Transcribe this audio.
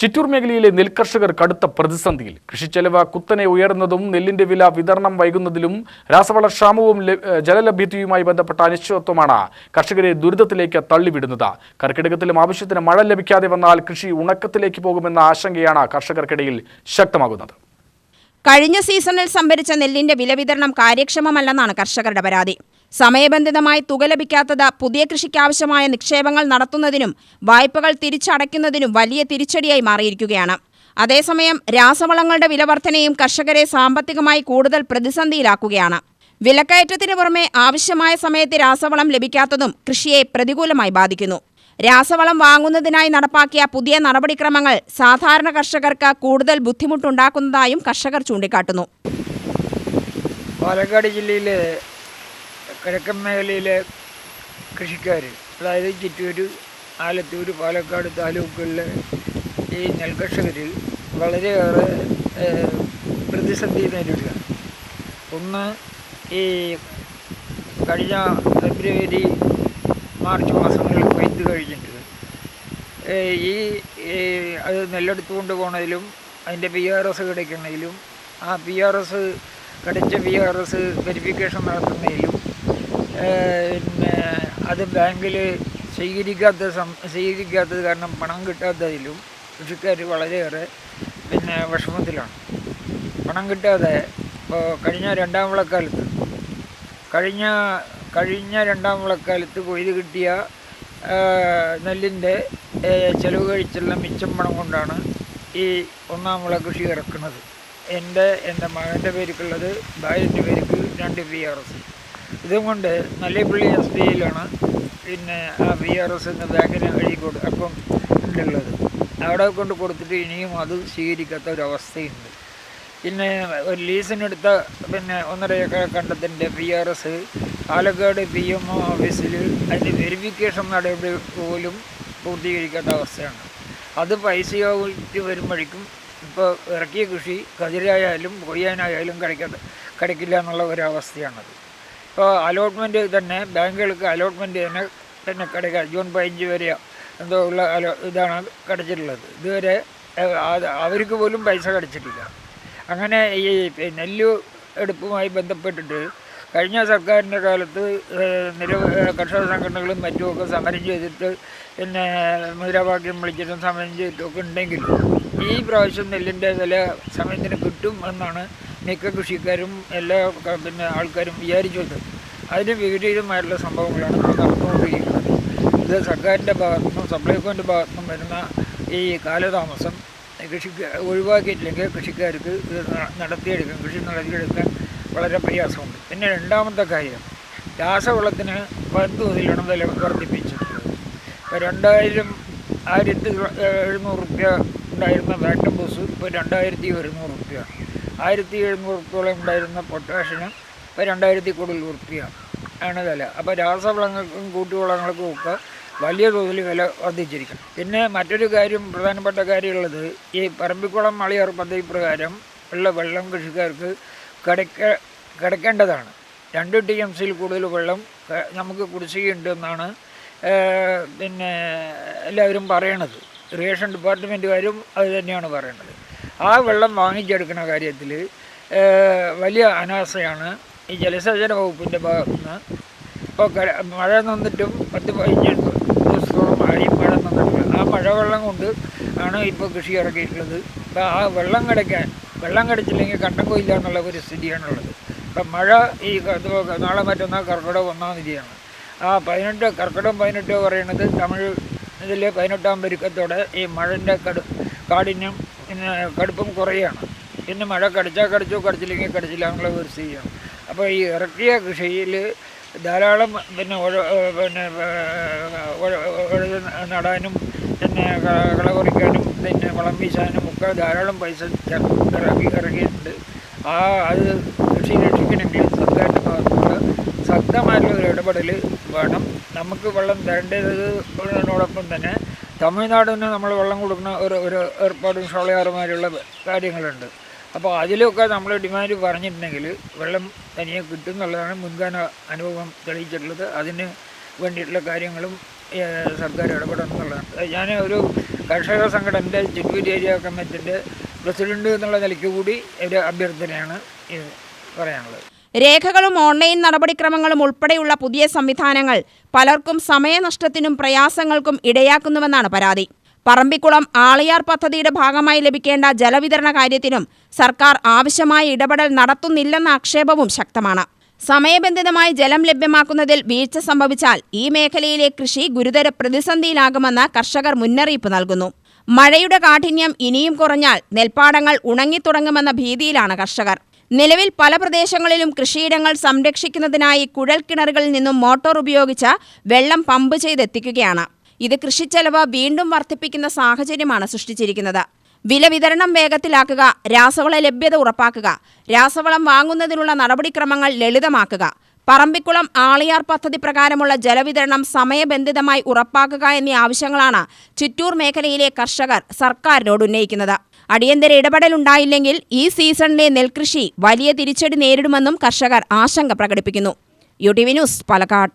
ചിറ്റൂർ മേഖലയിലെ നെൽകർഷകർ കടുത്ത പ്രതിസന്ധിയിൽ. കൃഷിച്ചെലവ് കുത്തനെ ഉയർന്നതും നെല്ലിന്റെ വില വിതരണം വൈകുന്നതിലും രാസവള ക്ഷാമവും ജലലഭ്യതയുമായി ബന്ധപ്പെട്ട അനിശ്ചിതത്വമാണ് കർഷകരെ ദുരിതത്തിലേക്ക് തള്ളിവിടുന്നത്. കർക്കിടകത്തിലും ആവശ്യത്തിന് മഴ ലഭിക്കാതെ വന്നാൽ കൃഷി ഉണക്കത്തിലേക്ക് പോകുമെന്ന ആശങ്കയാണ് കർഷകർക്കിടയിൽ ശക്തമാകുന്നത്. കഴിഞ്ഞ സീസണിൽ സംഭരിച്ച നെല്ലിന്റെ വില വിതരണം കാര്യക്ഷമമല്ലെന്നാണ് കർഷകരുടെ പരാതി. സമയബന്ധിതമായി തുക ലഭിക്കാത്തത് പുതിയ കൃഷിക്കാവശ്യമായ നിക്ഷേപങ്ങൾ നടത്തുന്നതിനും വായ്പകൾ തിരിച്ചടയ്ക്കുന്നതിനും വലിയ തിരിച്ചടിയായി മാറിയിരിക്കുകയാണ്. അതേസമയം രാസവളങ്ങളുടെ വിലവർധനയും കർഷകരെ സാമ്പത്തികമായി കൂടുതൽ പ്രതിസന്ധിയിലാക്കുകയാണ്. വിലക്കയറ്റത്തിന് പുറമെ ആവശ്യമായ സമയത്ത് രാസവളം ലഭിക്കാത്തതും കൃഷിയെ പ്രതികൂലമായി ബാധിക്കുന്നു. രാസവളം വാങ്ങുന്നതിനായി നടപ്പാക്കിയ പുതിയ നടപടിക്രമങ്ങൾ സാധാരണ കർഷകർക്ക് കൂടുതൽ ബുദ്ധിമുട്ടുണ്ടാക്കുന്നതായും കർഷകർ ചൂണ്ടിക്കാട്ടുന്നു. പാലക്കാട് ജില്ലയിലെ കിഴക്കൻ മേഖലയിലെ കൃഷിക്കാർ, അതായത് ചിറ്റൂർ, ആലത്തൂർ, പാലക്കാട് താലൂക്കുകളിലെ ഈ നെൽകർഷകർ വളരെയേറെ പ്രതിസന്ധി നേരിടുകയാണ്. ഒന്ന്, ഈ കഴിഞ്ഞ ഫെബ്രുവരി മാർച്ച് മാസങ്ങളിൽ കൊയ്ത്ത് കഴിഞ്ഞിട്ട് അത് നെല്ലെടുത്തുകൊണ്ട് പോകണതിലും അതിൻ്റെ PRS കിടക്കുന്നതിലും ആ PRS വെരിഫിക്കേഷൻ നടത്തുന്നതിലും പിന്നെ അത് ബാങ്കിൽ സ്വീകരിക്കാത്തത് കാരണം പണം കിട്ടാത്തതിലും കൃഷിക്കാർ വളരെയേറെ വിഷമത്തിലാണ്. പണം കിട്ടാതെ ഇപ്പോൾ കഴിഞ്ഞ രണ്ടാം വിളക്കാലത്ത് കൊയ്ത് കിട്ടിയ നെല്ലിൻ്റെ ചെലവ് കഴിച്ചുള്ള മിച്ചം പണം കൊണ്ടാണ് ഈ ഒന്നാം വിള കൃഷി ഇറക്കുന്നത്. എൻ്റെ മകൻ്റെ പേർക്കുള്ളത്, ഭാര്യൻ്റെ പേർക്ക് 2 PRS. ഇതുകൊണ്ട് നല്ലേപ്പള്ളി SBIയിലാണ് ആ PRS എന്ന ബാങ്കിന് അക്കൗണ്ട് ഉള്ളത്. അവിടെ കൊണ്ട് കൊടുത്തിട്ട് ഇനിയും അത് സ്വീകരിക്കാത്ത ഒരവസ്ഥയുണ്ട്. പിന്നെ ഒരു ലീസിനെടുത്ത 1.5 ഏക്കർ കണ്ടത്തിൻ്റെ PRS പാലക്കാട് PMO ഓഫീസിൽ അതിൻ്റെ വെരിഫിക്കേഷൻ നടപടി പോലും പൂർത്തീകരിക്കാത്ത അവസ്ഥയാണ്. അത് പൈസയായിട്ട് വരുമ്പോഴേക്കും ഇപ്പോൾ ഇറക്കിയ കൃഷി കതിരായാലും കൊയ്യാനായാലും கிடைക്കില്ല എന്നുള്ള ഒരവസ്ഥയാണത്. ഇപ്പോൾ അലോട്ട്മെൻറ്റ് തന്നെ, ബാങ്കുകൾക്ക് അലോട്ട്മെൻറ്റ് തന്നെ கிடைക്കുക ജൂൺ 15 വരെ എന്തോ ഉള്ള ഇതാണ് കിടച്ചിട്ടുള്ളത്. ഇതുവരെ അവർക്ക് പോലും പൈസ കിടച്ചിട്ടില്ല. അങ്ങനെ ഈ നെല്ല് എടുപ്പുമായി ബന്ധപ്പെട്ടിട്ട് കഴിഞ്ഞ സർക്കാരിൻ്റെ കാലത്ത് കർഷക സംഘടനകളും മറ്റുമൊക്കെ സമരം ചെയ്തിട്ട് മുദ്രാവാക്യം വിളിച്ചിട്ടും സമരം ചെയ്തിട്ടൊക്കെ ഉണ്ടെങ്കിലും ഈ പ്രാവശ്യം നെല്ലിൻ്റെ വില സമയത്തിന് കിട്ടും എന്നാണ് മിക്ക കൃഷിക്കാരും എല്ലാ ആൾക്കാരും വിചാരിച്ചത്. അതിന് വിപരീതമായിട്ടുള്ള സംഭവങ്ങളാണ് നടന്നുകൊണ്ടിരിക്കുന്നത്. ഇത് സർക്കാരിൻ്റെ ഭാഗത്തുനിന്നും സപ്ലൈകോൻ്റെ ഭാഗത്തുനിന്നും വരുന്ന ഈ കാലതാമസം ഒഴിവാക്കിയിട്ടില്ലെങ്കിൽ കൃഷിക്കാർക്ക് ഇത് കൃഷി നടത്തിയെടുക്കാൻ വളരെ പ്രയാസമുണ്ട്. പിന്നെ രണ്ടാമത്തെ കാര്യം, രാസവളത്തിന് വൻതോതിലാണ് വില വർദ്ധിപ്പിച്ചിട്ടുള്ളത്. ഇപ്പോൾ 1700 റുപ്യ ഉണ്ടായിരുന്ന വാക്ടംബോസ് ഇപ്പോൾ 2100 റുപ്യാണ്. 1700 റുപ്യോളം ഉണ്ടായിരുന്ന പൊട്ടാഷിന് ഇപ്പോൾ 2000 കൂടുതൽ റുപ്യ ആണ് വില. അപ്പോൾ രാസവളങ്ങൾക്കും കൂട്ടുവളങ്ങൾക്കും ഒക്കെ വലിയ തോതിൽ വില വർദ്ധിച്ചിരിക്കണം. പിന്നെ മറ്റൊരു പ്രധാനപ്പെട്ട കാര്യമുള്ളത്, ഈ പറമ്പിക്കുളം അളിയാർ പദ്ധതി പ്രകാരം ഉള്ള വെള്ളം കൃഷിക്കാർക്ക് കിടക്കേണ്ടതാണ്. 2 TMCയിൽ കൂടുതൽ വെള്ളം നമുക്ക് കുടിശ്ശികയുണ്ടെന്നാണ് എല്ലാവരും പറയണത്. ഇറിഗേഷൻ ഡിപ്പാർട്ട്മെൻറ്റുകാരും അത് തന്നെയാണ് പറയണത്. ആ വെള്ളം വാങ്ങിച്ചെടുക്കുന്ന കാര്യത്തിൽ വലിയ അനാസ്ഥയാണ് ഈ ജലസേചന വകുപ്പിൻ്റെ ഭാഗത്തുനിന്ന്. ഇപ്പോൾ മഴ നിന്നിട്ടും 10-15 ദിവസത്തോളമായി മഴ നിന്നിട്ടില്ല. ആ മഴവെള്ളം കൊണ്ട് ആണ് ഇപ്പോൾ കൃഷി ഇറക്കിയിട്ടുള്ളത്. അപ്പോൾ ആ വെള്ളം കിടച്ചില്ലെങ്കിൽ കണ്ടം കൊയില്ല എന്നുള്ള ഒരു സ്ഥിതിയാണുള്ളത്. ഇപ്പം മഴ ഈ നാളെ മറ്റന്നാൾ കർക്കിടകം 1-ാം തീയതിയാണ്. ആ കർക്കിടകം 18 പറയുന്നത് തമിഴ് ഇതിൽ 18-ാം പെരുക്കത്തോടെ ഈ മഴൻ്റെ കാഠിന്യം കടുപ്പം കുറയാണ്. പിന്നെ മഴ കടിച്ചോ കടിച്ചില്ലെങ്കിൽ കടിച്ചില്ല എന്നുള്ള ഒരു സ്ഥിതിയാണ്. അപ്പോൾ ഈ ഇറക്കിയ കൃഷിയിൽ ധാരാളം നടാനും കള കുറയ്ക്കാനും വളം വീശാനും ഒക്കെ ധാരാളം പൈസ ഇറക്കിയിട്ടുണ്ട്. അത് കൃഷി രക്ഷിക്കണമെങ്കിൽ സർക്കാരിൻ്റെ ഭാഗത്തുള്ള ശക്തമായിട്ടുള്ള ഒരു ഇടപെടൽ വേണം. നമുക്ക് വെള്ളം തരേണ്ടതിനോടൊപ്പം തന്നെ തമിഴ്നാടിന് നമ്മൾ വെള്ളം കൊടുക്കുന്ന ഒരു ഏർപ്പാടും ഷോളയാറുമാരുള്ള കാര്യങ്ങളുണ്ട്. അപ്പോൾ അതിലൊക്കെ നമ്മൾ ഡിമാൻഡ് പറഞ്ഞിട്ടുണ്ടെങ്കിൽ വെള്ളം തനിയെ കിട്ടും എന്നുള്ളതാണ് മുൻകാല അനുഭവം തെളിയിച്ചിട്ടുള്ളത്. അതിന് വേണ്ടിയിട്ടുള്ള കാര്യങ്ങളും സർക്കാർ ഇടപെടണം എന്നുള്ളതാണ്. ഞാൻ ഒരു കർഷക സംഘടനയുടെ ചിറ്റൂർ ഏരിയ കമ്മിറ്റിൻ്റെ പ്രസിഡന്റ് എന്നുള്ള നിലയ്ക്ക് കൂടി ഒരു അഭ്യർത്ഥനയാണ് ഇത് പറയാനുള്ളത്. രേഖകളും ഓൺലൈൻ നടപടിക്രമങ്ങളും ഉൾപ്പെടെയുള്ള പുതിയ സംവിധാനങ്ങൾ പലർക്കും സമയനഷ്ടത്തിനും പ്രയാസങ്ങൾക്കും ഇടയാക്കുന്നുവെന്നാണ് പരാതി. പറമ്പിക്കുളം ആളിയാർ പദ്ധതിയുടെ ഭാഗമായി ലഭിക്കേണ്ട ജലവിതരണ കാര്യത്തിനും സർക്കാർ ആവശ്യമായ ഇടപെടൽ നടത്തുന്നില്ലെന്ന ആക്ഷേപവും ശക്തമാണ്. സമയബന്ധിതമായി ജലം ലഭ്യമാക്കുന്നതിൽ വീഴ്ച സംഭവിച്ചാൽ ഈ മേഖലയിലെ കൃഷി ഗുരുതര പ്രതിസന്ധിയിലാകുമെന്ന് കർഷകർ മുന്നറിയിപ്പ് നൽകുന്നു. മഴയുടെ കാഠിന്യം ഇനിയും കുറഞ്ഞാൽ നെൽപ്പാടങ്ങൾ ഉണങ്ങിത്തുടങ്ങുമെന്ന ഭീതിയിലാണ് കർഷകർ. നിലവിൽ പല പ്രദേശങ്ങളിലും കൃഷിയിടങ്ങൾ സംരക്ഷിക്കുന്നതിനായി കുഴൽക്കിണറുകളിൽ നിന്നും മോട്ടോർ ഉപയോഗിച്ച് വെള്ളം പമ്പ് ചെയ്തെത്തിക്കുകയാണ്. ഇത് കൃഷിച്ചെലവ് വീണ്ടും വർദ്ധിപ്പിക്കുന്ന സാഹചര്യമാണ് സൃഷ്ടിച്ചിരിക്കുന്നത്. വില വിതരണം വേഗത്തിലാക്കുക, രാസവള ലഭ്യത ഉറപ്പാക്കുക, രാസവളം വാങ്ങുന്നതിനുള്ള നടപടിക്രമങ്ങൾ ലളിതമാക്കുക, പറമ്പിക്കുളം ആളിയാർ പദ്ധതി പ്രകാരമുള്ള ജലവിതരണം സമയബന്ധിതമായി ഉറപ്പാക്കുക എന്നീ ആവശ്യങ്ങളാണ് ചിറ്റൂർ മേഖലയിലെ കർഷകർ സർക്കാരിനോട് ഉന്നയിക്കുന്നത്. അടിയന്തര ഇടപെടലുണ്ടായില്ലെങ്കിൽ ഈ സീസണിലെ നെൽകൃഷി വലിയ തിരിച്ചടി നേരിടുമെന്നും കർഷകർ ആശങ്ക പ്രകടിപ്പിക്കുന്നു. UTV news, Palakkad.